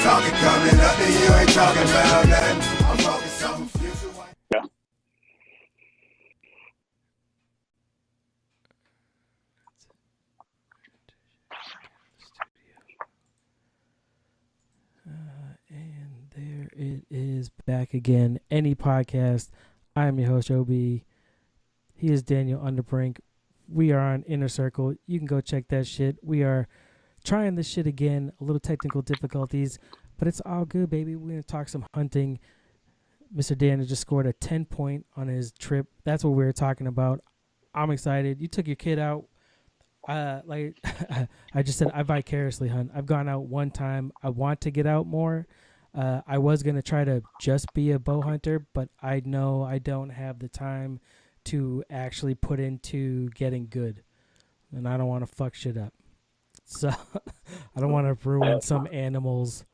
talking coming up, then you ain't talking about nothing. I'm focused on the future. Yeah. And there it is, back again. Any podcast. I am your host, Obi. He is Daniel Underbrink. We are on Inner Circle. You can go check that shit. We are trying this shit again. A little technical difficulties, but it's all good, baby. We're going to talk some hunting. Mr. Daniel just scored a 10-point on his trip. That's what we were talking about. I'm excited. You took your kid out. Like I just said, I vicariously hunt. I've gone out one time. I want to get out more. I was going to try to just be a bow hunter, but I know I don't have the time to actually put into getting good. And I don't want to fuck shit up. So I don't want to ruin some animal's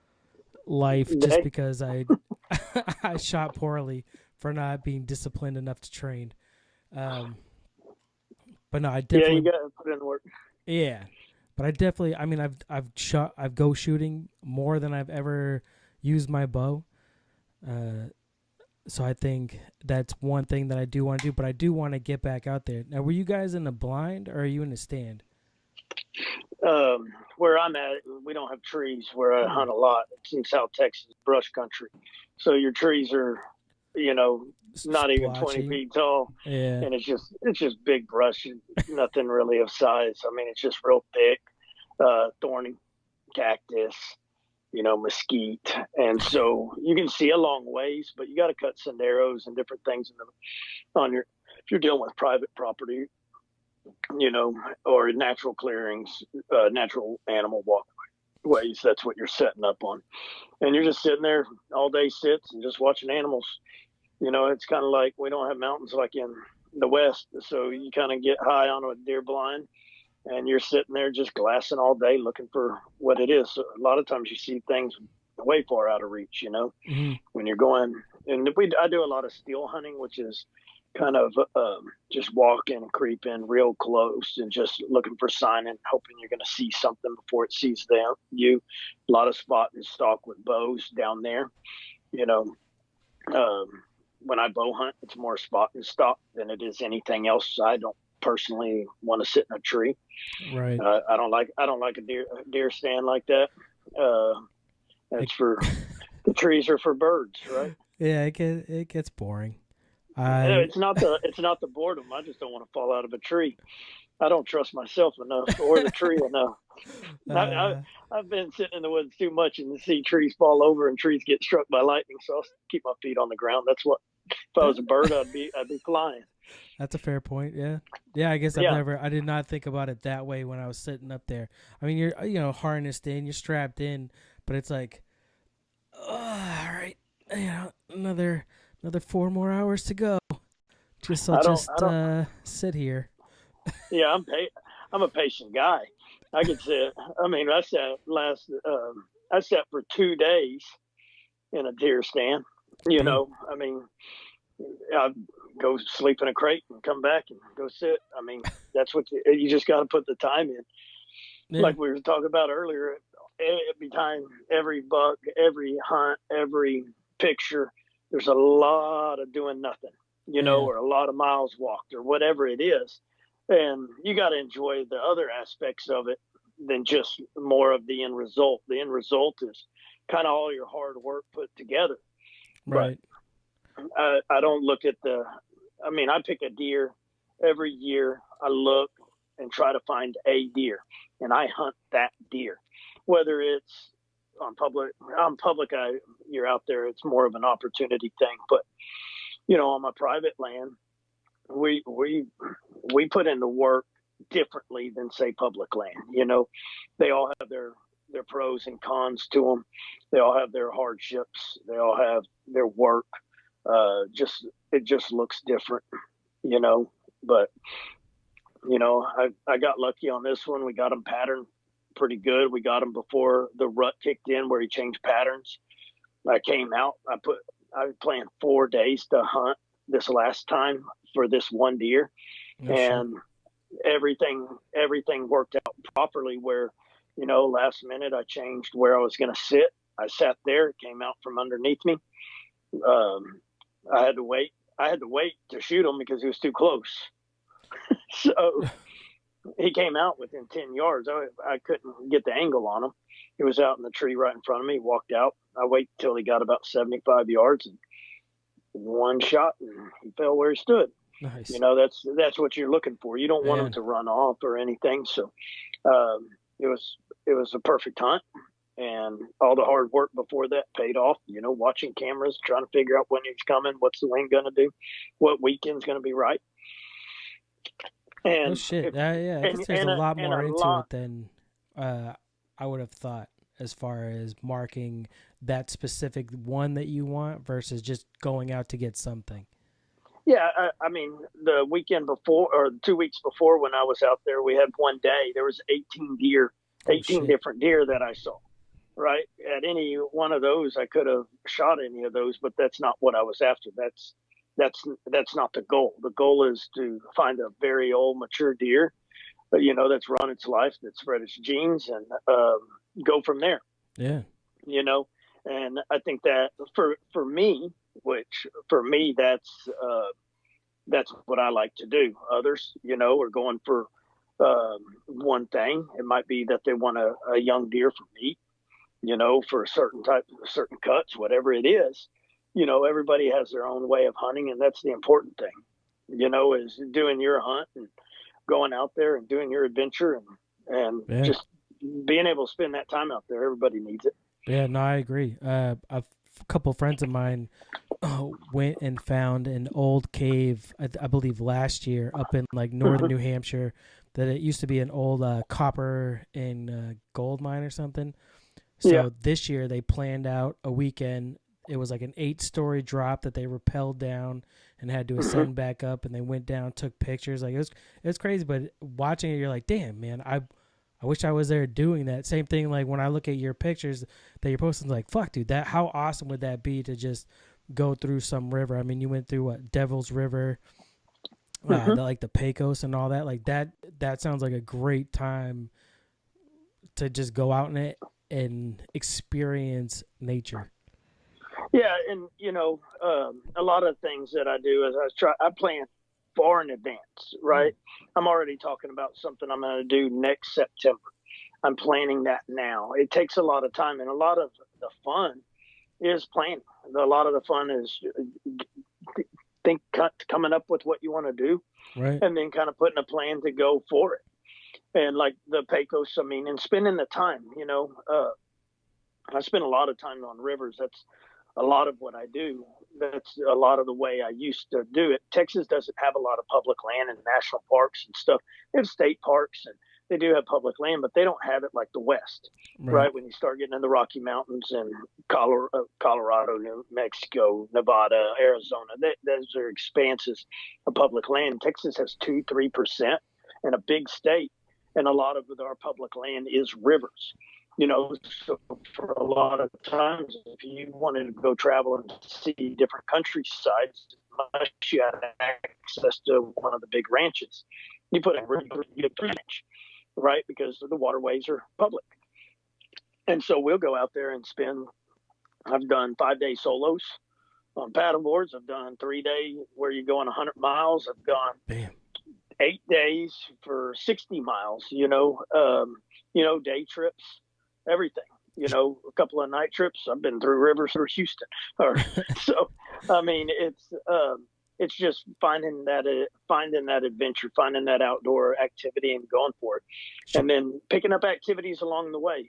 life just because I I shot poorly for not being disciplined enough to train. But no, I definitely. Yeah, you got to put in the work. Yeah, but I definitely. I mean, I've go shooting more than I've ever used my bow. So I think that's one thing that I do want to do. But I do want to get back out there. Now, were you guys in the blind or are you in the stand? Where I'm at, we don't have trees where I hunt a lot. It's in South Texas, brush country. So your trees are, not even 20 feet tall. Yeah. And it's just big brush, nothing really of size. I mean, it's just real thick, thorny cactus, mesquite. And so you can see a long ways, but you got to cut senderos and different things if you're dealing with private property, or natural clearings, natural animal walkways. That's what you're setting up on. And you're just sitting there all day sits and just watching animals. It's kind of like we don't have mountains like in the West. So you kind of get high on a deer blind and you're sitting there just glassing all day looking for what it is. So a lot of times you see things way far out of reach, when you're going. And I do a lot of steel hunting, which is kind of just walking, creeping real close and just looking for sign and hoping you're going to see something before it sees you. A lot of spot and stalk with bows down there. When I bow hunt, it's more spot and stalk than it is anything else. I don't personally want to sit in a tree. Right. I don't like a deer stand like that. That's for the trees are for birds, right? Yeah, it gets boring. It's not the boredom. I just don't want to fall out of a tree. I don't trust myself enough or the tree enough. I've been sitting in the woods too much and see trees fall over and trees get struck by lightning. So I'll keep my feet on the ground. That's what, if I was a bird, I'd be flying. That's a fair point. Yeah. Yeah. I guess I did not think about it that way when I was sitting up there. I mean, you're, harnessed in, you're strapped in, but it's like, all right, another 4 more hours to go. I'll sit here. Yeah, I'm a patient guy. I could sit. I mean, I sat for 2 days in a deer stand. I mean, I'd go sleep in a crate and come back and go sit. I mean, that's what you just got to put the time in. Yeah. Like we were talking about earlier, every time, every buck, every hunt, every picture, there's a lot of doing nothing, or a lot of miles walked or whatever it is. And you got to enjoy the other aspects of it than just more of the end result. The end result is kind of all your hard work put together. Right. But I don't look at I pick a deer every year. I look and try to find a deer and I hunt that deer, whether it's on public, you're out there. It's more of an opportunity thing, but on my private land, we put in the work differently than say public land. They all have their pros and cons to them. They all have their hardships. They all have their work. It just looks different, but I got lucky on this one. We got them patterned pretty good. We got him before the rut kicked in where he changed patterns. I came out, I planned 4 days to hunt this last time for this one deer. And everything worked out properly where, last minute I changed where I was going to sit. I sat there. It came out from underneath me. I had to wait. To shoot him because he was too close. So he came out within 10 yards. I couldn't get the angle on him. He was out in the tree right in front of me. He walked out. I waited till he got about 75 yards and one shot, and he fell where he stood. Nice. That's what you're looking for. You don't want him to run off or anything. So it was a perfect hunt, and all the hard work before that paid off. Watching cameras, trying to figure out when he's coming, what's the wind going to do, what weekend's going to be right. And I guess there's a lot more into it than I would have thought, as far as marking that specific one that you want versus just going out to get something. Yeah, I mean, the weekend before, or 2 weeks before, when I was out there, we had one day. There was 18 deer, 18 different deer that I saw. Right, at any one of those, I could have shot any of those, but that's not what I was after. That's not the goal. The goal is to find a very old, mature deer, that's run its life, that's spread its genes, and go from there. Yeah. And I think that for me, that's what I like to do. Others, are going for one thing. It might be that they want a young deer for meat, for a certain cuts, whatever it is. Everybody has their own way of hunting, and that's the important thing, is doing your hunt and going out there and doing your adventure and just being able to spend that time out there. Everybody needs it. Yeah, no, I agree. A couple friends of mine went and found an old cave, I believe last year, up in like northern New Hampshire, that it used to be an old copper and gold mine or something. So this year they planned out a weekend. It was like an 8-story drop that they rappelled down and had to ascend back up, and they went down, took pictures. Like it was crazy, but watching it, you're like, damn, man, I wish I was there doing that. Same thing, like when I look at your pictures that you're posting, like, fuck, dude, how awesome would that be to just go through some river? I mean, you went through Devil's River, the Pecos and all that. Like that sounds like a great time to just go out in it and experience nature. Yeah, and a lot of things that I do is I plan far in advance, right? I'm already talking about something I'm going to do next September. I'm planning that now. It takes a lot of time, and a lot of the fun is planning. A lot of the fun is coming up with what you want to do, right, and then kind of putting a plan to go for it. And like the Pecos, I mean, and spending the time. I spend a lot of time on rivers. That's a lot of what I do. That's a lot of the way I used to do it. Texas doesn't have a lot of public land and national parks and stuff. They have state parks, and they do have public land, but they don't have it like the West, right? When you start getting in the Rocky Mountains and Colorado, New Mexico, Nevada, Arizona, those are expanses of public land. Texas has 2-3% and a big state, and a lot of our public land is rivers. So for a lot of times, if you wanted to go travel and see different countrysides, unless you had access to one of the big ranches, you put a ranch, right? Because the waterways are public. And so we'll go out there and I've done 5-day solos on paddle boards. I've done 3-day where you're going 100 miles. I've gone 8 days for 60 miles, day trips. Everything, a couple of night trips. I've been through rivers through Houston. So, I mean, it's just finding that adventure, finding that outdoor activity and going for it. And then picking up activities along the way,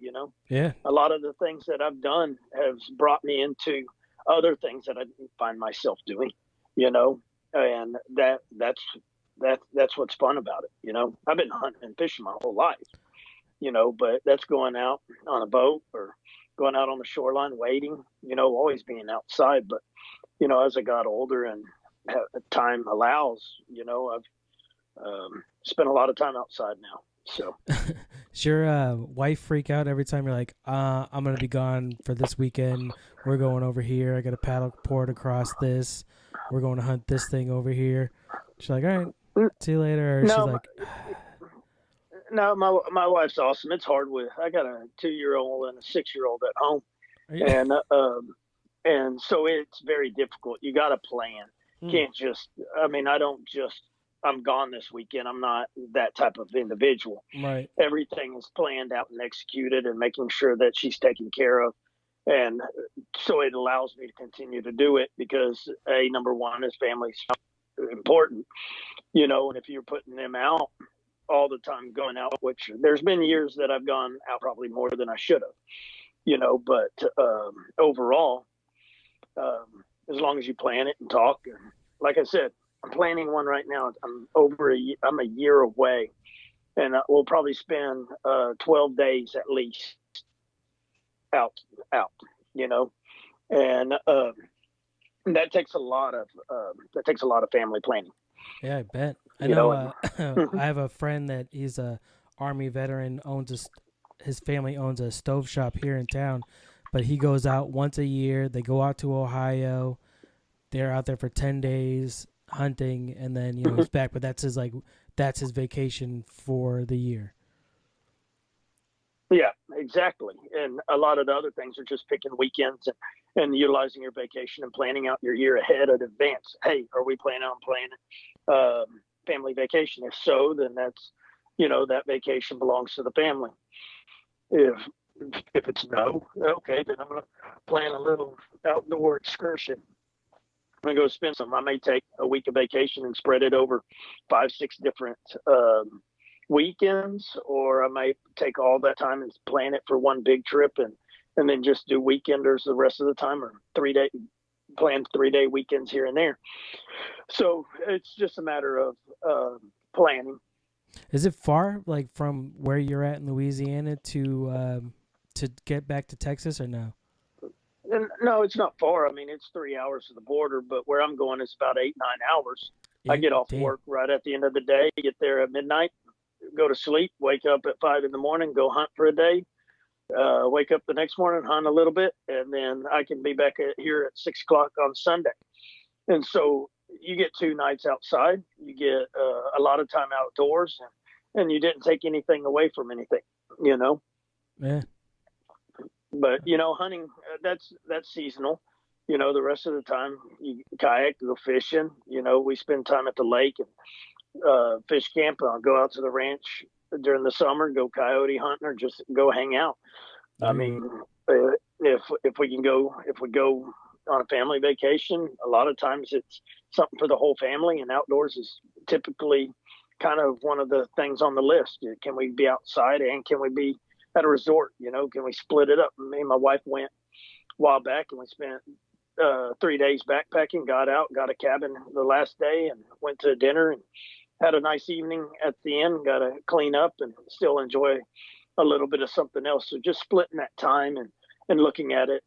Yeah. A lot of the things that I've done have brought me into other things that I find myself doing, and that's what's fun about it. I've been hunting and fishing my whole life. But that's going out on a boat or going out on the shoreline, waiting, always being outside. But, as I got older and time allows, I've spent a lot of time outside now. So does your wife freak out every time you're like, I'm going to be gone for this weekend. We're going over here. I got a paddle port across this. We're going to hunt this thing over here. She's like, all right, see you later. Or she's like... No, my wife's awesome. It's hard I got a 2-year-old and a 6-year-old at home, And so it's very difficult. You got to plan. Can't just, I mean, I don't just, I'm gone this weekend. I'm not that type of individual. Right. Everything is planned out and executed and making sure that she's taken care of. And so it allows me to continue to do it because number one is family's important, you know, and if you're putting them out all the time going out, which there's been years that I've gone out probably more than I should have, you know, but overall, as long as you plan it and talk, and like I said, I'm planning one right now. I'm a year away, and we'll probably spend 12 days at least out, you know, and that takes a lot of family planning. Yeah, I bet. I know. I have a friend that he's a Army veteran. His family owns a stove shop here in town, but he goes out once a year. They go out to Ohio. They're out there for 10 days hunting, and then he's back. But that's his vacation for the year. Yeah, exactly. And a lot of the other things are just picking weekends and utilizing your vacation and planning out your year ahead in advance. Hey, are we planning on planning family vacation? If so, then that's, that vacation belongs to the family. If it's no, okay, then I'm going to plan a little outdoor excursion. I'm going to go spend some. I may take a week of vacation and spread it over 5-6 different weekends, or I might take all that time and plan it for one big trip and then just do weekenders the rest of the time, or plan 3-day weekends here and there. So it's just a matter of planning. Is it far, like from where you're at in Louisiana to get back to Texas, or no? No, it's not far. I mean, it's 3 hours to the border, but where I'm going is about 8-9 hours. I get off work right at the end of the day, get there at midnight, go to sleep, wake up at 5 in the morning, go hunt for a day, wake up the next morning, hunt a little bit, and then I can be back here at 6 o'clock on Sunday. And so you get 2 nights outside, you get a lot of time outdoors, and you didn't take anything away from anything, Yeah. But, hunting, that's seasonal. The rest of the time you kayak, go fishing, we spend time at the lake and fish camp. I'll go out to the ranch during the summer, go coyote hunting, or just go hang out. I mean, if we go on a family vacation, a lot of times it's something for the whole family, and outdoors is typically kind of one of the things on the list. Can we be outside, and can we be at a resort? Can we split it up? Me and my wife went a while back, and we spent 3 days backpacking, got out, got a cabin the last day, and went to dinner and had a nice evening at the end. Got to clean up and still enjoy a little bit of something else. So just splitting that time and looking at it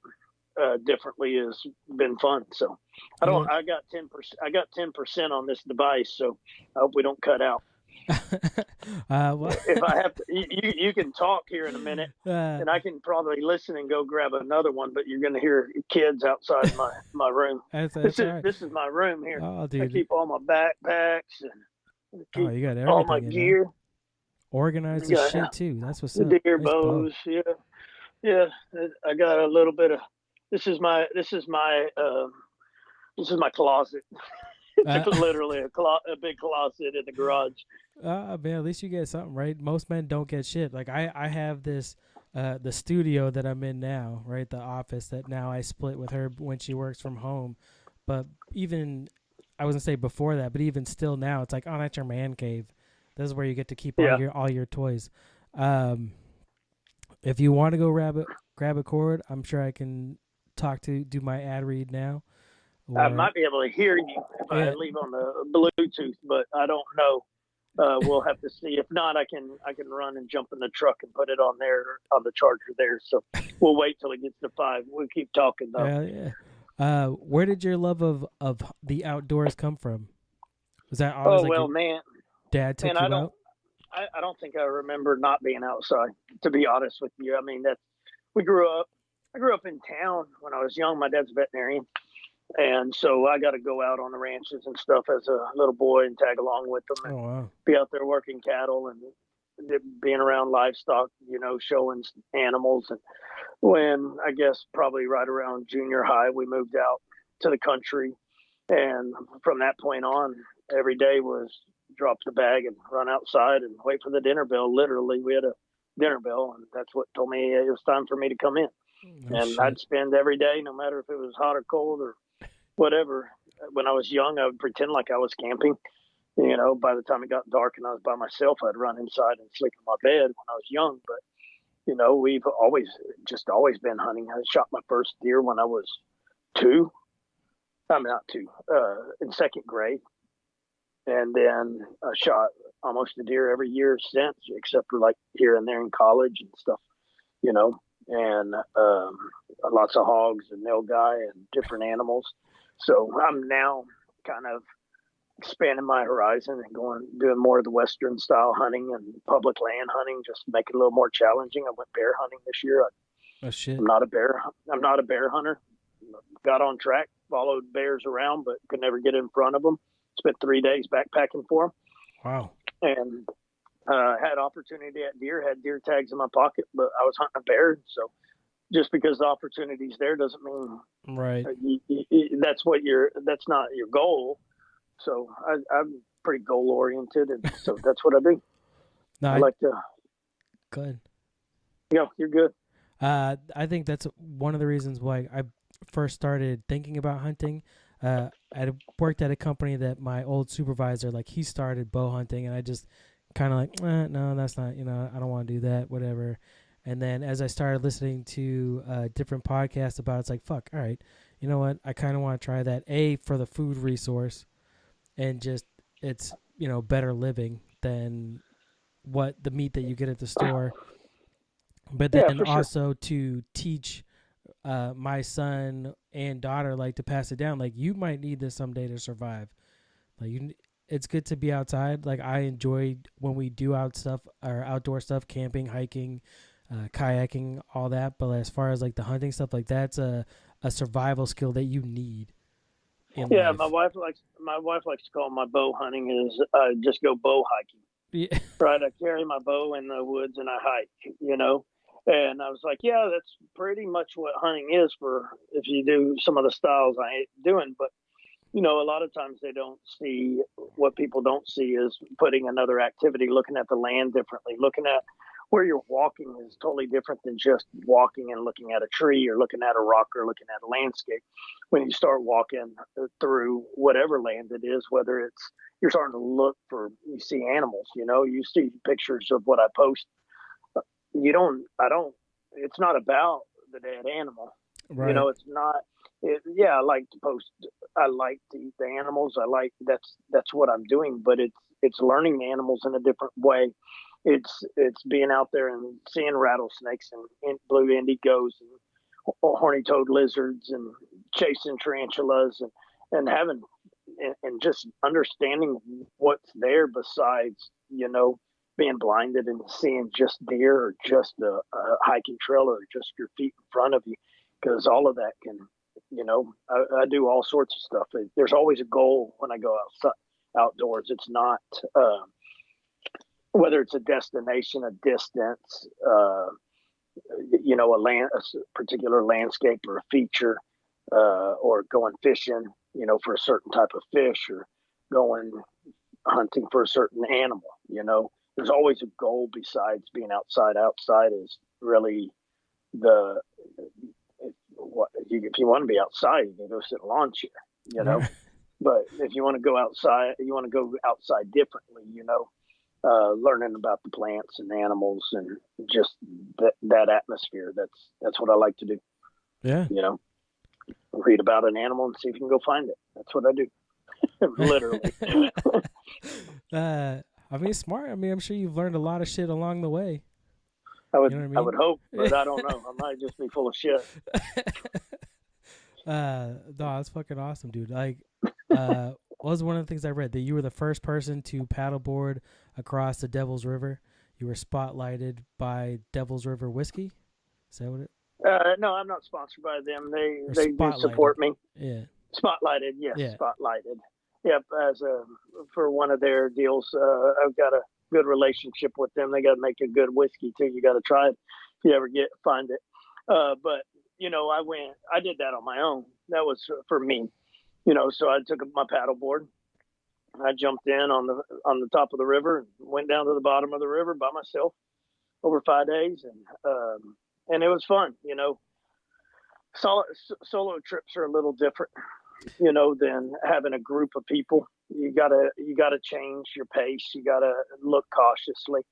differently has been fun. So I got 10%. I got 10% on this device, so I hope we don't cut out. If I have to, you can talk here in a minute, and I can probably listen and go grab another one. But you're going to hear kids outside my room. This is my room here. Oh, dude. I keep all my backpacks and you got everything, all my gear. Organized as shit too. That's what's up. Deer bows, yeah. I got a little bit of. This is my closet. It's literally a big closet in the garage. Man, at least you get something, right? Most men don't get shit. Like I have this, the studio that I'm in now, right? The office that now I split with her when she works from home. But even, I wasn't say before that, but even still now, it's like, oh, that's your man cave. This is where you get to keep all your toys. If you want to go grab a cord, I'm sure I can do my ad read now. I might be able to hear you if I leave on the Bluetooth, but I don't know. We'll have to see. If not, I can run and jump in the truck and put it on the charger there. So we'll wait till it gets to 5. We'll keep talking though. Yeah. Where did your love of the outdoors come from? Was that always man, dad took you out? I don't think I remember not being outside, to be honest with you. I mean, I grew up in town when I was young. My dad's a veterinarian. And so I got to go out on the ranches and stuff as a little boy and tag along with them and be out there working cattle. And being around livestock, showing animals. And when I guess probably right around junior high, we moved out to the country. And from that point on, every day was drop the bag and run outside and wait for the dinner bell. Literally, we had a dinner bell, and that's what told me it was time for me to come in. And I'd spend every day, no matter if it was hot or cold or whatever. When I was young, I would pretend like I was camping. By the time it got dark and I was by myself, I'd run inside and sleep in my bed when I was young. But, we've always been hunting. I shot my first deer when I was 2. I'm not 2, in second grade. And then I shot almost a deer every year since, except for like here and there in college and stuff, and lots of hogs and nilgai and different animals. So I'm now kind of expanding my horizon and doing more of the Western style hunting and public land hunting, just to make it a little more challenging. I went bear hunting this year. Oh shit! I'm not a bear hunter. Got on track, followed bears around, but could never get in front of them. Spent 3 days backpacking for them. Wow! And had opportunity at deer, had deer tags in my pocket, but I was hunting a bear. So just because the opportunity's there doesn't mean right. That's not your goal. So I'm pretty goal oriented, and so that's what I do. No, I like to. Good. You're good. I think that's one of the reasons why I first started thinking about hunting. I worked at a company that my old supervisor, he started bow hunting, and I just kind of no, that's not, I don't want to do that, whatever. And then as I started listening to different podcasts about it, it's like, fuck, all right, you know what? I kind of want to try that, for the food resource, and just it's, better living than what the meat that you get at the store. But then also to teach my son and daughter, to pass it down. You might need this someday to survive. It's good to be outside. I enjoyed when we do outdoor stuff, camping, hiking, kayaking, all that. But as far as the hunting stuff, that's a survival skill that you need. Life. my wife likes to call my bow hunting is just go bow hiking. Yeah. Right, I carry my bow in the woods and I hike. And I was like, yeah, that's pretty much what hunting is for if you do some of the styles I ain't doing. But, a lot of times they don't see what people don't see is putting another activity, looking at the land differently, looking at where you're walking is totally different than just walking and looking at a tree or looking at a rock or looking at a landscape. When you start walking through whatever land it is, whether it's you're starting to look for, you see animals, you see pictures of what I post. It's not about the dead animal. Right. It's not, I like to post, I like to eat the animals. That's what I'm doing, but it's learning the animals in a different way. It's being out there and seeing rattlesnakes and blue indigos and horny-toed lizards and chasing tarantulas and having, and just understanding what's there besides, being blinded and seeing just deer or just a hiking trail or just your feet in front of you, because all of that can, I do all sorts of stuff. There's always a goal when I go outdoors. It's not whether it's a destination, a distance, a particular landscape or a feature, or going fishing, for a certain type of fish, or going hunting for a certain animal. There's always a goal besides being outside. Outside is really if you want to be outside, you can go sit in a lawn chair, But if you want to go outside, you want to go outside differently, learning about the plants and animals and just that atmosphere. That's what I like to do. Yeah. Read about an animal and see if you can go find it. That's what I do. Literally. Smart. I'm sure you've learned a lot of shit along the way. I would hope, but I don't know. I might just be full of shit. No, that's fucking awesome, dude. What was one of the things I read? That you were the first person to paddleboard across the Devil's River. You were spotlighted by Devil's River Whiskey. Is that what it? No, I'm not sponsored by them. They do support me. Yeah. Spotlighted, yes, yeah. spotlighted. Yep, for one of their deals, I've got a good relationship with them. They got to make a good whiskey too. You got to try it if you ever find it. But I did that on my own. That was for me, So I took my paddleboard, I jumped in on the top of the river and went down to the bottom of the river by myself over 5 days, and it was fun. Solo trips are a little different, than having a group of people. You gotta change your pace. You gotta look cautiously.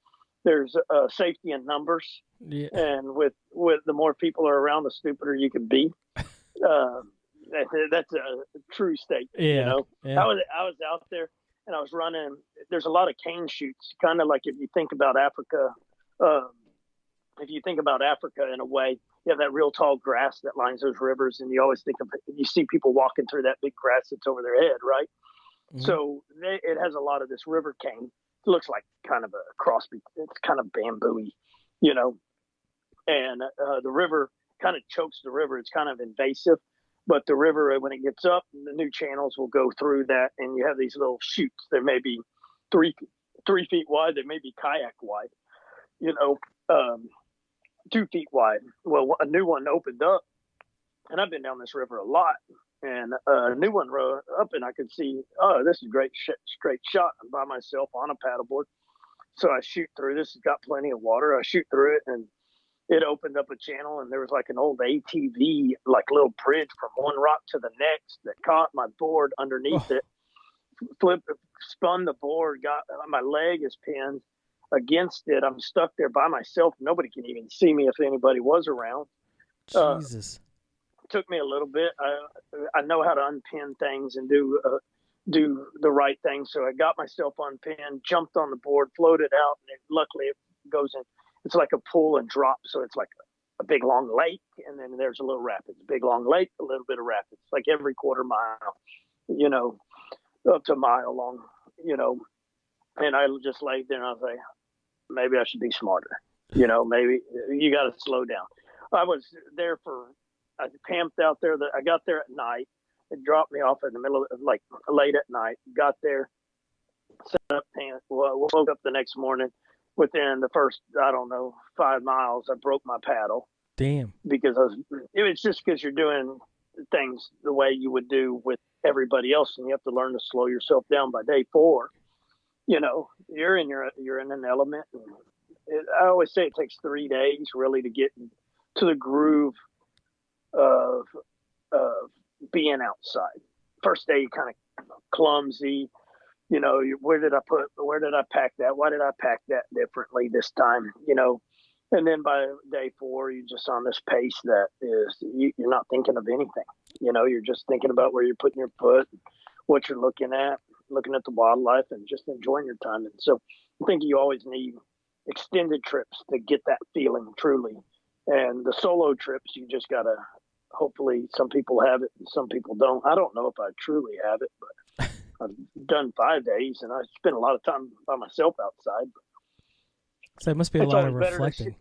There's safety in numbers, and with the more people are around, the stupider you can be. That's a true statement. Yeah. I was out there and I was running. There's a lot of cane shoots, kind of like if you think about Africa. In a way, you have that real tall grass that lines those rivers, and you always you see people walking through that big grass that's over their head, right? Mm-hmm. So it has a lot of this river cane. It looks like kind of a cross. It's kind of bamboo-y, and the river kind of chokes the river. It's kind of invasive, but the river, when it gets up, the new channels will go through that, and you have these little chutes. They may be 3 feet wide. They may be kayak wide, 2 feet wide. Well, a new one opened up, and I've been down this river a lot, and a new one rode up, and I could see, this is great straight shot. I'm by myself on a paddleboard. So I shoot through. This has got plenty of water. I shoot through it, and it opened up a channel, and there was like an old ATV, like little bridge from one rock to the next that caught my board underneath it, spun the board, got my leg is pinned against it. I'm stuck there by myself. Nobody can even see me if anybody was around. Jesus. Took me a little bit. I know how to unpin things and do the right thing. So I got myself unpinned, jumped on the board, floated out, and luckily it goes in. It's like a pull and drop. So it's like a big long lake, and then there's a little rapids. Big long lake, a little bit of rapids, like every quarter mile, up to a mile long, And I just laid there and I was like, maybe I should be smarter. Maybe you got to slow down. I was there I camped out there. I got there at night. It dropped me off in the middle of, like, late at night. Got there, set up camp. Woke up the next morning. Within the first, 5 miles, I broke my paddle. Damn. Because it was just because you're doing things the way you would do with everybody else, and you have to learn to slow yourself down by day 4. You're in an element. I always say it takes 3 days really to get to the groove of being outside. First day, you kind of clumsy. Where did I pack that? Why did I pack that differently this time? And then by day 4, you're just on this pace that is, you're not thinking of anything. You're just thinking about where you're putting your foot, what you're looking at the wildlife, and just enjoying your time. And so I think you always need extended trips to get that feeling truly. And the solo trips, you just got to, hopefully some people have it and some people don't. I don't know if I truly have it, but I've done 5 days and I spent a lot of time by myself outside. So it must be a lot of reflecting.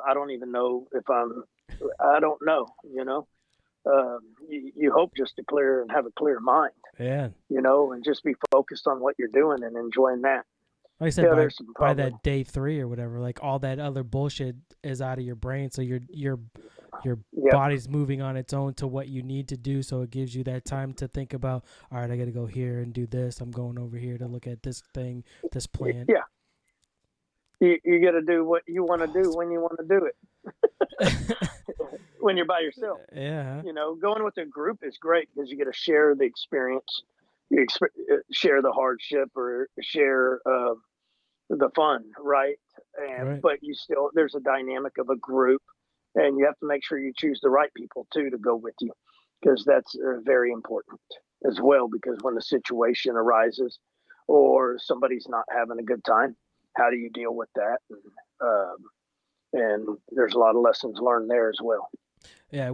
I don't even know if I don't know, you hope just to have a clear mind. Yeah. And just be focused on what you're doing and enjoying that. Like I said, by that day 3 or whatever, like all that other bullshit is out of your brain. So your body's moving on its own to what you need to do. So it gives you that time to think about, all right, I got to go here and do this. I'm going over here to look at this thing, this plant. Yeah. You got to do what you want to do when you want to do it. When you're by yourself. Yeah. Going with a group is great because you get to share the experience. You share the hardship or share the fun, right? But there's a dynamic of a group, and you have to make sure you choose the right people too to go with you, because that's very important as well. Because when the situation arises or somebody's not having a good time, how do you deal with that? And there's a lot of lessons learned there as well. Yeah,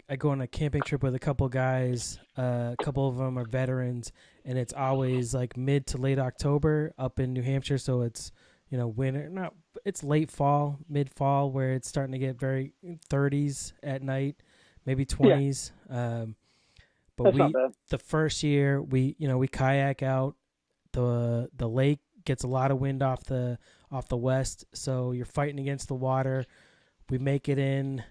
I go on a camping trip with a couple guys. A couple of them are veterans, and it's always like mid to late October up in New Hampshire. So it's, winter, it's late fall, mid fall, where it's starting to get very 30s at night, maybe 20s. Yeah. But That's not bad. the first year we kayak out. The lake gets a lot of wind off the west, so you're fighting against the water. We make it in.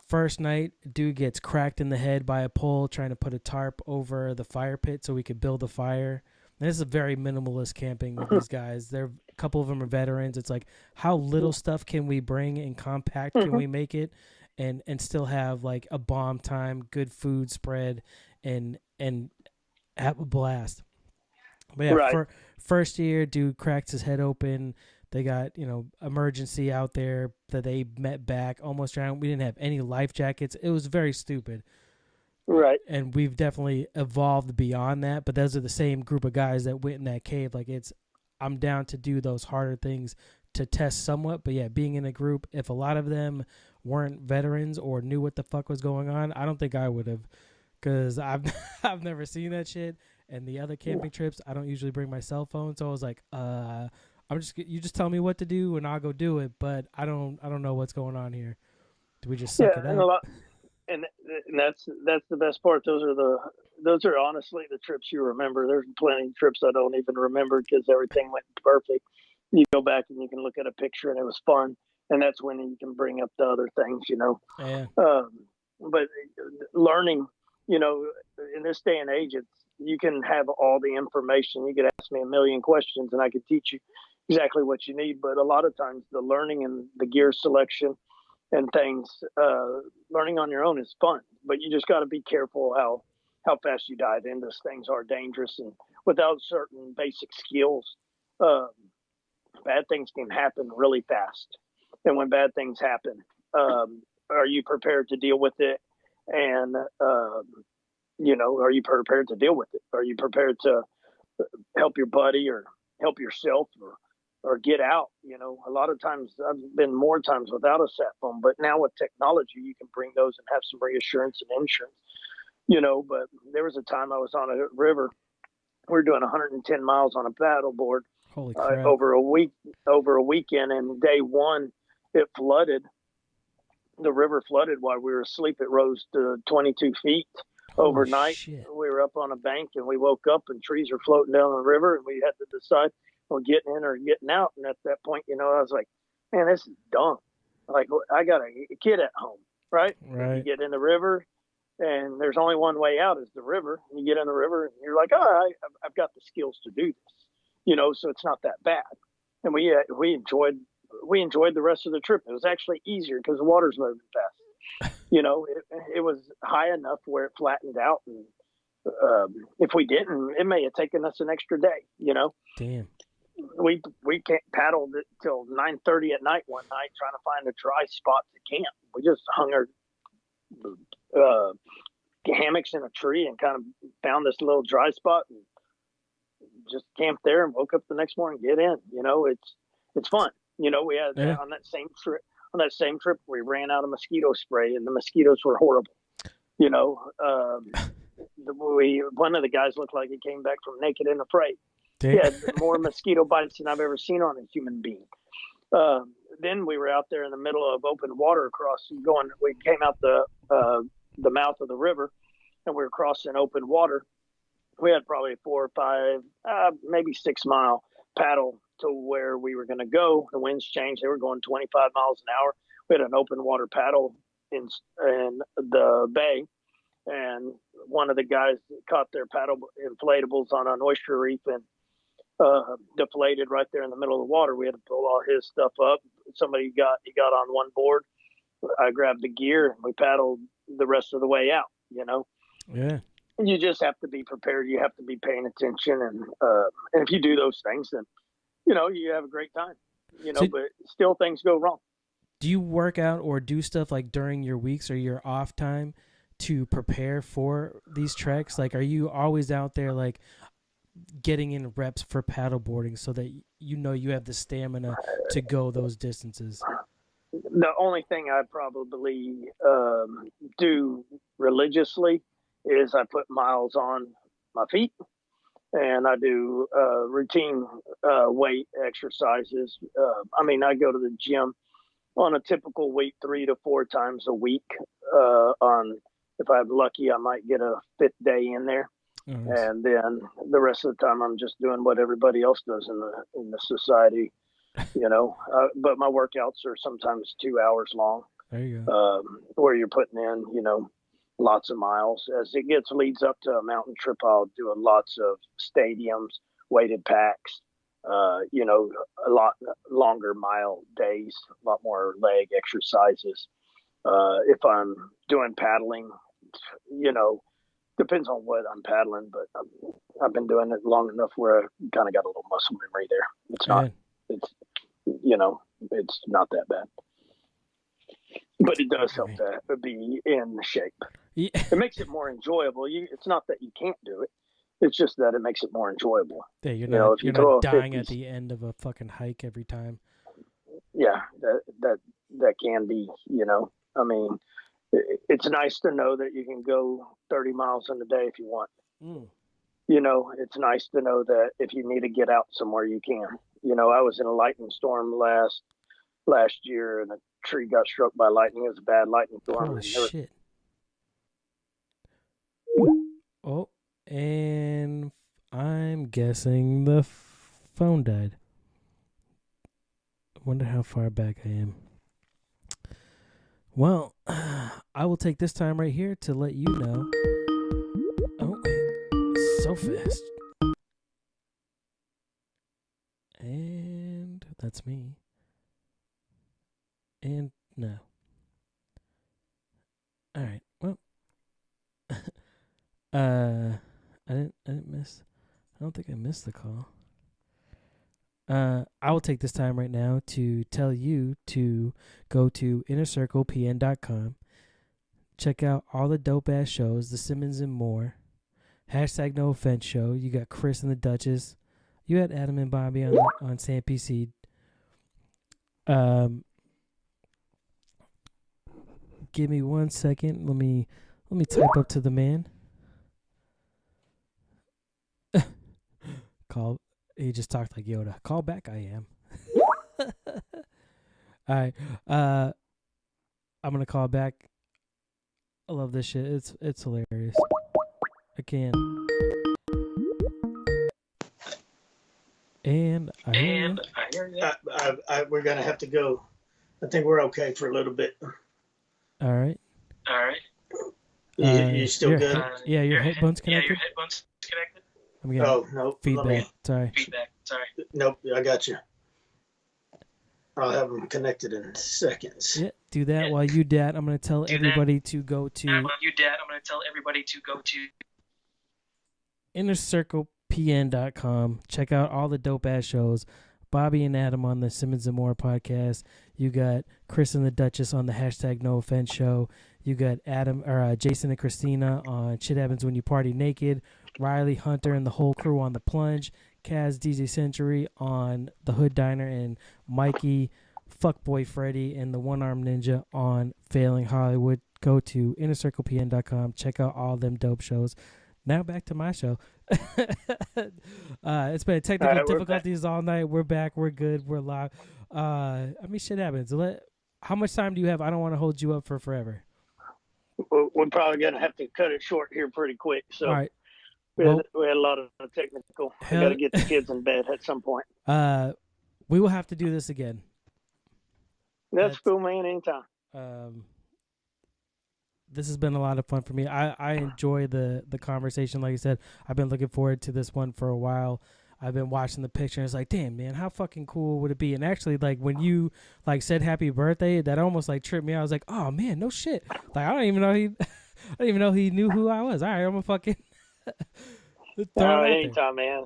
First night, dude gets cracked in the head by a pole trying to put a tarp over the fire pit so we could build a fire. And this is a very minimalist camping with these guys. A couple of them are veterans. It's like, how little stuff can we bring and compact can we make it, and still have like a bomb time, good food spread, and have a blast. But yeah, Right. first year, dude cracks his head open. They got, emergency out there that they met back, almost drowned. We didn't have any life jackets. It was very stupid. Right. And we've definitely evolved beyond that. But those are the same group of guys that went in that cave. Like, I'm down to do those harder things to test somewhat. But yeah, being in a group, if a lot of them weren't veterans or knew what the fuck was going on, I don't think I would have, because I've never seen that shit. And the other camping trips, I don't usually bring my cell phone. So I was like, you just tell me what to do and I'll go do it, but I don't know what's going on here. Do we just suck it up? And that's the best part. Those are honestly the trips you remember. There's plenty of trips I don't even remember because everything went perfect. You go back and you can look at a picture and it was fun, and that's when you can bring up the other things, Yeah. But learning, in this day and age, you can have all the information. You could ask me a million questions and I could teach you exactly what you need. But a lot of times the learning and the gear selection and things, learning on your own is fun, but you just got to be careful how fast you dive in. These things are dangerous, and without certain basic skills, bad things can happen really fast. And when bad things happen, are you prepared to deal with it? And, are you prepared to deal with it? Are you prepared to help your buddy or help yourself or get out? A lot of times I've been more times without a sat phone, but now with technology, you can bring those and have some reassurance and insurance, but there was a time I was on a river. We were doing 110 miles on a paddleboard. Holy crap. Over a weekend, and day one, it flooded. The river flooded while we were asleep. It rose to 22 feet overnight. Shit. We were up on a bank and we woke up and trees were floating down the river, and we had to decide on getting in or getting out. And at that point, I was like, man, this is dumb. Like, I got a kid at home, right? Right. You get in the river and there's only one way out is the river. And you get in the river and you're like, I've got the skills to do this, so it's not that bad. And we enjoyed the rest of the trip. It was actually easier because the water's moving fast. It was high enough where it flattened out. And if we didn't, it may have taken us an extra day, Damn. We paddled it till 9:30 at night one night trying to find a dry spot to camp. We just hung our hammocks in a tree and kind of found this little dry spot and just camped there and woke up the next morning, get in. It's fun. We had on that same trip we ran out of mosquito spray and the mosquitoes were horrible. One of the guys looked like he came back from Naked and Afraid. He had more mosquito bites than I've ever seen on a human being. Then we were out there in the middle of open water we came out the mouth of the river and we were crossing open water. We had probably 4 or 5, maybe 6 mile paddle to where we were going to go. The winds changed. They were going 25 miles an hour. We had an open water paddle in the bay, and one of the guys caught their paddle inflatables on an oyster reef and deflated right there in the middle of the water. We had to pull all his stuff up. He got on one board. I grabbed the gear and we paddled the rest of the way out, Yeah. You just have to be prepared. You have to be paying attention. And if you do those things, then, you have a great time, but still things go wrong. Do you work out or do stuff like during your weeks or your off time to prepare for these treks? Like, are you always out there like getting in reps for paddleboarding so that you have the stamina to go those distances? The only thing I probably do religiously is I put miles on my feet and I do routine weight exercises. I go to the gym on a typical week 3 to 4 times a week on If I'm lucky, I might get a 5th day in there. Nice. And then the rest of the time, I'm just doing what everybody else does in the society, But my workouts are sometimes 2 hours long. There you go. Where you're putting in, lots of miles. As it leads up to a mountain trip, I'll do lots of stadiums, weighted packs, a lot longer mile days, a lot more leg exercises. If I'm doing paddling, depends on what I'm paddling, but I've been doing it long enough where I kind of got a little muscle memory there. It's not, it's not that bad, but it does help to be in shape. Yeah. It makes it more enjoyable. It's not that you can't do it. It's just that it makes it more enjoyable. Yeah, you're not dying at the end of a fucking hike every time. Yeah, that can be, I mean, it's nice to know that you can go 30 miles in a day if you want. It's nice to know that if you need to get out somewhere, you can. I was in a lightning storm last year, and a tree got struck by lightning. It was a bad lightning storm. Holy shit. Oh, and I'm guessing the phone died. I wonder how far back I am. Well, I will take this time right here to let you know. Oh, so fast. And that's me. And no. All right. Well, I didn't miss. I don't think I missed the call. I will take this time right now to tell you to go to innercirclepn.com. Check out all the dope ass shows, the Simmons and More, #NoOffense show. You got Chris and the Duchess. You had Adam and Bobby on Sam PC. Give me 1 second. Let me type up to the man. Call. He just talked like Yoda. Call back, I am. All right. I'm gonna call back. I love this shit. It's hilarious. I can't. And I hear you. We're gonna have to go. I think we're okay for a little bit. All right. You still good? Yeah, your headphones connected? I'm getting no. feedback. Sorry. Nope, I got you. I'll have them connected in seconds. Yeah, do that while you dad. I'm going to tell everybody to go to innercirclepn.com. Check out all the dope ass shows. Bobby and Adam on the Simmons and More podcast. You got Chris and the Duchess on the #NoOffense show. You got Jason and Christina on Shit Happens When You Party Naked. Riley Hunter and the whole crew on The Plunge. Kaz DJ Century on The Hood Diner, and Mikey Fuckboy Freddy and the One Arm Ninja on Failing Hollywood. Go to innercirclepn.com. Check out all them dope shows. Now back to my show. It's been technical difficulties all night. We're back. We're good. We're live. Shit happens. How much time do you have? I don't want to hold you up for forever. We're probably going to have to cut it short here pretty quick. So all right. We had a lot of technical. We got to get the kids in bed at some point. We will have to do this again. That's cool, man. Anytime. This has been a lot of fun for me. I enjoy the conversation. Like I said, I've been looking forward to this one for a while. I've been watching the picture and it's like, damn, man, how fucking cool would it be? And actually, like, when you, like, said happy birthday, that almost, like, tripped me out. I was like, oh, man, no shit. Like, I don't even know he knew who I was. All right, I'm a fucking... anytime, man.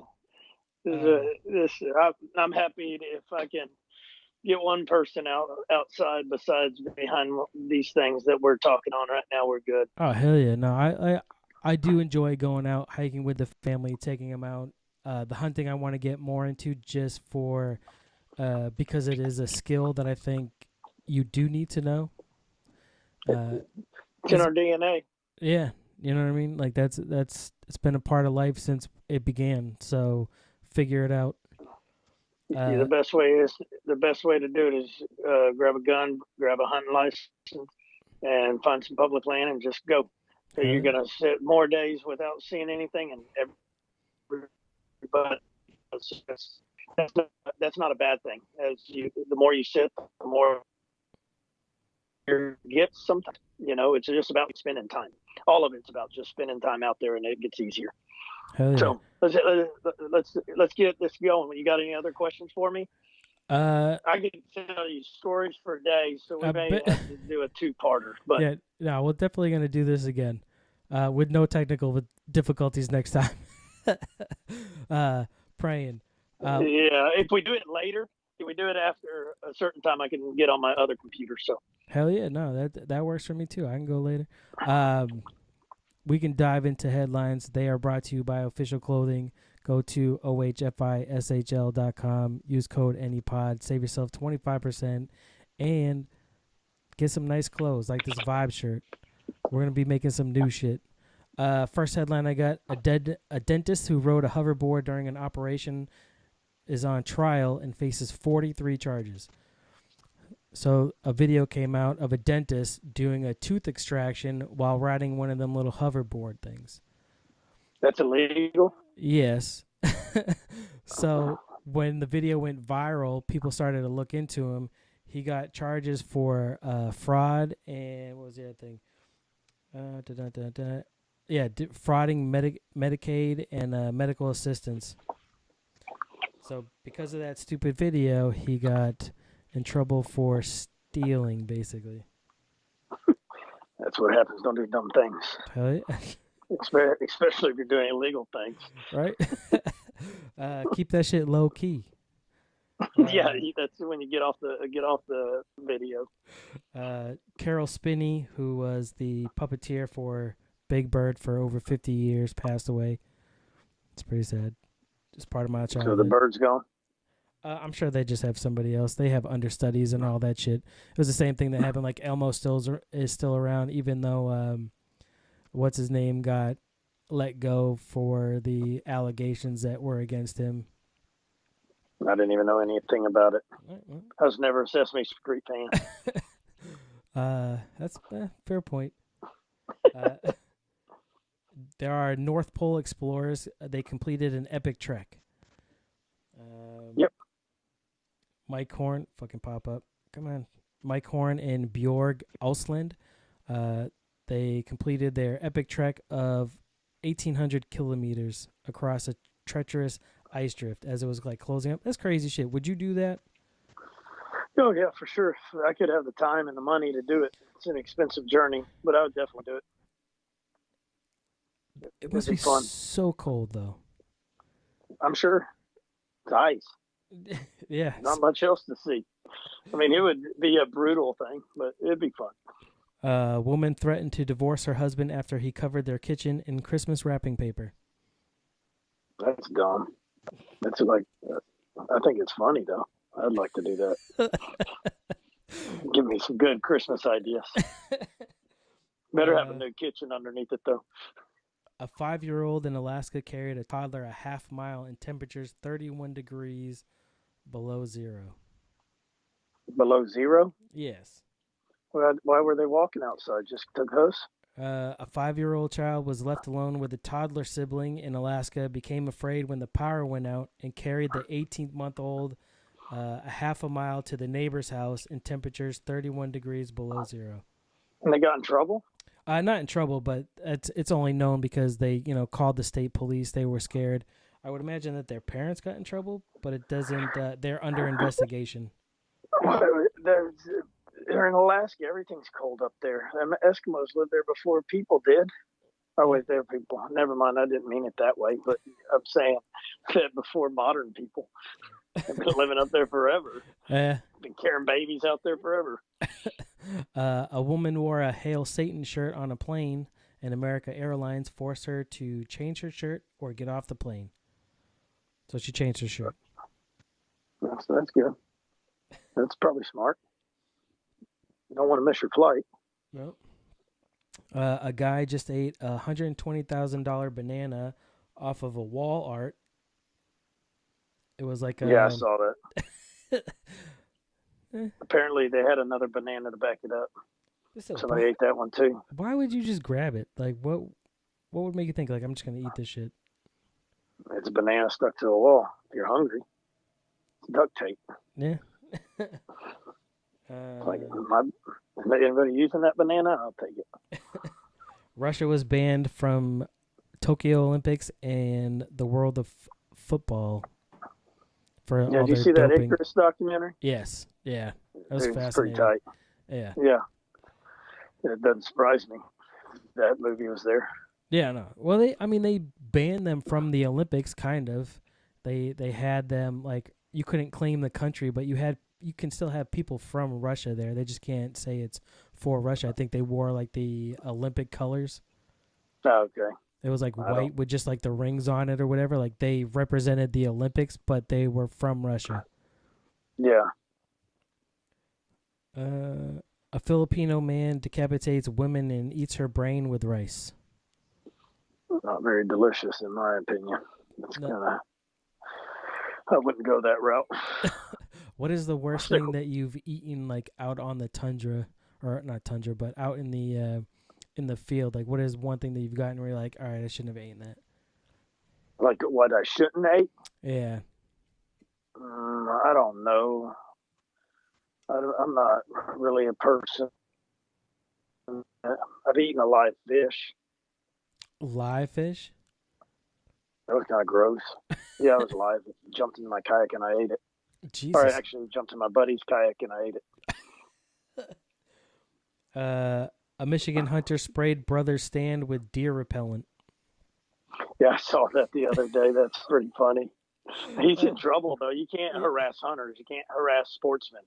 I'm happy if I can get one person outside besides behind these things that we're talking on right now. We're good. Oh, hell yeah. No, I do enjoy going out hiking with the family, taking them out. The hunting I want to get more into just for because it is a skill that I think you do need to know. It's in our DNA. Yeah, you know what I mean? Like that's it's been a part of life since it began. So figure it out. The best way to do it is grab a gun, grab a hunting license, and find some public land and just go. So you're going to sit more days without seeing anything, and everybody, that's not a bad thing. The more you sit, the more you get. Sometimes, it's just about spending time. All of it's about just spending time out there, and it gets easier. Hell yeah. So let's get this going. You got any other questions for me? I can tell you stories for days, so we may have to do a two-parter. But yeah, no, we're definitely gonna do this again, with no technical difficulties next time. Praying. Yeah, if we do it later, if we do it after a certain time, I can get on my other computer. So hell yeah, no, that works for me too. I can go later. We can dive into headlines. They are brought to you by Official Clothing. Go to ohfishl.com. Use code ANYPOD. Save yourself 25% and get some nice clothes like this Vibe shirt. We're going to be making some new shit. First headline I got, a dentist who rode a hoverboard during an operation is on trial and faces 43 charges. So a video came out of a dentist doing a tooth extraction while riding one of them little hoverboard things. That's illegal? Yes. So when the video went viral, people started to look into him. He got charges for fraud and what was the other thing? Frauding Medicaid and medical assistance. So because of that stupid video, he got in trouble for stealing, basically. That's what happens. Don't do dumb things. Hell yeah. Especially if you're doing illegal things. Right? Keep that shit low key. Yeah, that's when you get off the video. Carol Spinney, who was the puppeteer for Big Bird for over 50 years, passed away. It's pretty sad. Just part of my childhood. So the bird's gone? I'm sure they just have somebody else. They have understudies and all that shit. It was the same thing that happened. Like Elmo is still around, even though what's his name got let go for the allegations that were against him. I didn't even know anything about it. Right, well. I was never a Sesame Street fan. That's a fair point. There are North Pole explorers. They completed an epic trek. Yep. Mike Horn, fucking pop up. Come on. Mike Horn and Bjorg Ausland. They completed their epic trek of 1,800 kilometers across a treacherous ice drift as it was like closing up. That's crazy shit. Would you do that? Oh, yeah, for sure. If I could have the time and the money to do it. It's an expensive journey, but I would definitely do it. It must be fun. So cold, though. I'm sure. It's ice. Yeah. Not much else to see. I mean, it would be a brutal thing, but it'd be fun. A woman threatened to divorce her husband after he covered their kitchen in Christmas wrapping paper. That's dumb. That's like, I think it's funny, though. I'd like to do that. Give me some good Christmas ideas. Better have a new kitchen underneath it, though. A 5-year-old in Alaska carried a toddler a half mile in temperatures 31 degrees below zero. Below zero? Yes. Why were they walking outside? Just took hose? A 5-year-old child was left alone with a toddler sibling in Alaska, became afraid when the power went out, and carried the 18-month-old a half a mile to the neighbor's house in temperatures 31 degrees below zero. And they got in trouble? Not in trouble, but it's only known because they, called the state police. They were scared. I would imagine that their parents got in trouble, but it doesn't. They're under investigation. They're in Alaska. Everything's cold up there. Eskimos lived there before people did. Oh, wait, they're people. Never mind. I didn't mean it that way, but I'm saying that before modern people. They've been living up there forever. Been carrying babies out there forever. A woman wore a Hail Satan shirt on a plane, and American Airlines forced her to change her shirt or get off the plane. So she changed her shirt. That's good. That's probably smart. You don't want to miss your flight. Nope. A guy just ate a $120,000 banana off of a wall art. It was like I saw that. Apparently, they had another banana to back it up. So Somebody ate that one too. why would you just grab it? Like, what would make you think, like, I'm just going to eat this shit? It's a banana stuck to a wall. If you're hungry, it's duct tape. Yeah. Like, anybody using that banana? I'll take it. Russia was banned from Tokyo Olympics and the world of football for all Did you their see that doping. Icarus documentary? Yes. Yeah. That was It's pretty fascinating. tight. Yeah. Yeah. It doesn't surprise me. That movie was there. Yeah, no. Well, they banned them from the Olympics, kind of. They had them, like, you couldn't claim the country, but you can still have people from Russia there. They just can't say it's for Russia. I think they wore, like, the Olympic colors. Oh, okay. It was like white with just like the rings on it or whatever. Like they represented the Olympics, but they were from Russia. Yeah. A Filipino man decapitates woman and eats her brain with rice. Not very delicious, in my opinion. It's No. kind of. I wouldn't go that route. What is the worst thing that you've eaten, like, out on the tundra, or not tundra, but out in the field? Like, what is one thing that you've gotten where you're like, all right, I shouldn't have eaten that? Like what I shouldn't eat? Yeah. I don't know. I'm not really a person. I've eaten a live fish. Live fish? That was kind of gross. Yeah, it was live. It jumped in my kayak and I ate it. Jesus. Or I actually jumped in my buddy's kayak and I ate it. A Michigan hunter sprayed brother's stand with deer repellent. Yeah, I saw that the other day. That's pretty funny. He's in trouble, though. You can't harass hunters. You can't harass sportsmen.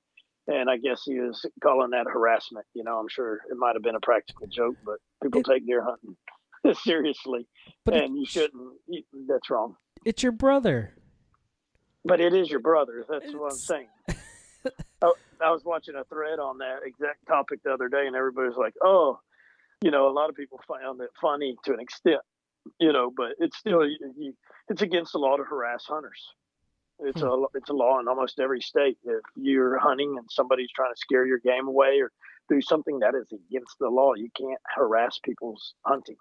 And I guess he was calling that harassment. You know, I'm sure it might have been a practical joke, but people take deer hunting seriously. But and you shouldn't. That's wrong. It's your brother. But it is your brother. That's what I'm saying. I was watching a thread on that exact topic the other day, and everybody was like, oh, you know, a lot of people found it funny to an extent, you know, but it's still, it's against the law to harass hunters. It's a law in almost every state. If you're hunting and somebody's trying to scare your game away or do something, that is against the law. You can't harass people's hunting.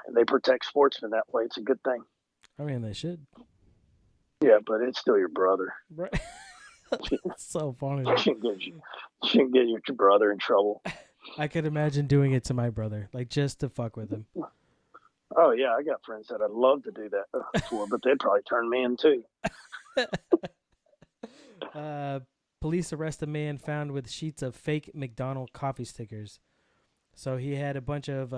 And they protect sportsmen that way. It's a good thing. I mean, they should. Yeah, but it's still your brother. Right. That's so funny. You shouldn't get your brother in trouble. I could imagine doing it to my brother, like just to fuck with him. Oh, yeah, I got friends that I'd love to do that for, but they'd probably turn me in too. Police arrest a man found with sheets of fake McDonald's coffee stickers. So he had a bunch of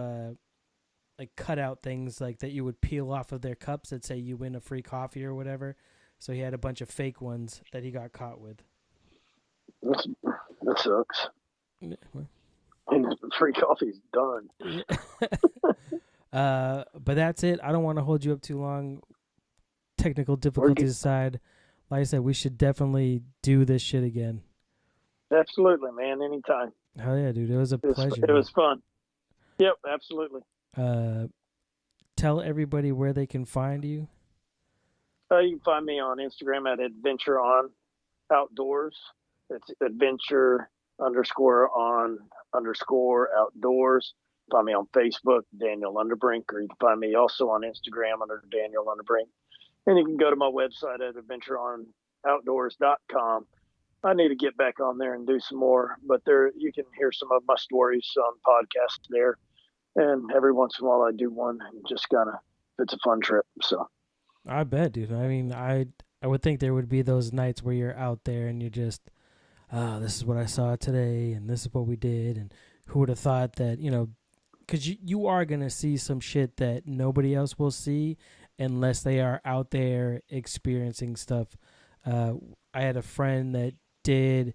like cutout things like that you would peel off of their cups that say you win a free coffee or whatever. So he had a bunch of fake ones that he got caught with. That sucks. Yeah. And free coffee's done. But that's it. I don't want to hold you up too long. Technical difficulties aside, like I said, we should definitely do this shit again. Absolutely, man. Anytime. Hell yeah, dude. It was a pleasure. It was fun. Yep, absolutely. Tell everybody where they can find you. You can find me on Instagram at Adventure on Outdoors. It's adventure _on _outdoors. Find me on Facebook, Daniel Underbrink, or you can find me also on Instagram under Daniel Underbrink. And you can go to my website at adventureonoutdoors.com. I need to get back on there and do some more, but there you can hear some of my stories on podcasts there. And every once in a while I do one and just kind of, it's a fun trip. So I bet, dude. I mean, I would think there would be those nights where you're out there and you're just, oh, this is what I saw today and this is what we did. And who would have thought that, you know, because you are going to see some shit that nobody else will see unless they are out there experiencing stuff. I had a friend that did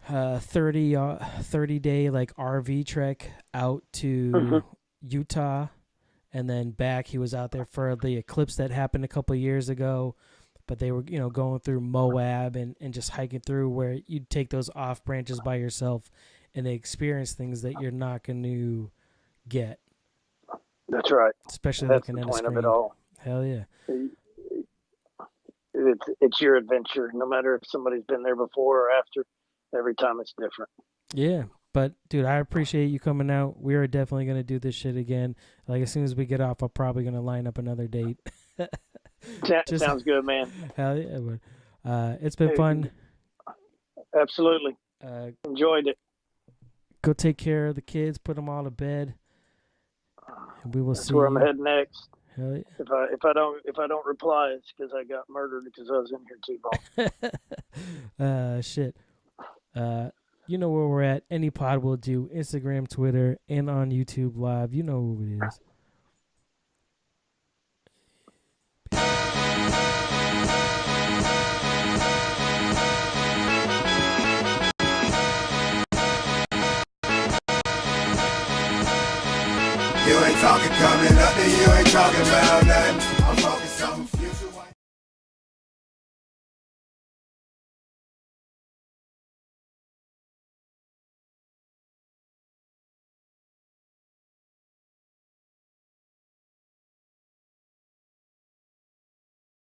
30-day like RV trek out to Utah, and then back. He was out there for the eclipse that happened a couple of years ago, but they were, you know, going through Moab and just hiking through where you'd take those off branches by yourself and they experience things that you're not going to get. That's right. Especially that's looking the at point a screen. of it all. Hell yeah. It's your adventure, no matter if somebody's been there before or after. Every time it's different. Yeah, But dude, I appreciate you coming out. We are definitely gonna do this shit again. Like as soon as we get off, I'm probably gonna line up another date. Sounds good, man. Hell yeah, but it's been fun. Absolutely. Enjoyed it. Go take care of the kids, put them all to bed, and we will That's see. where I'm heading next. Hell yeah. If I don't reply, it's because I got murdered because I was in here too long. Shit. You know where we're at. Any pod will do. Instagram, Twitter, and on YouTube Live. You know who it is.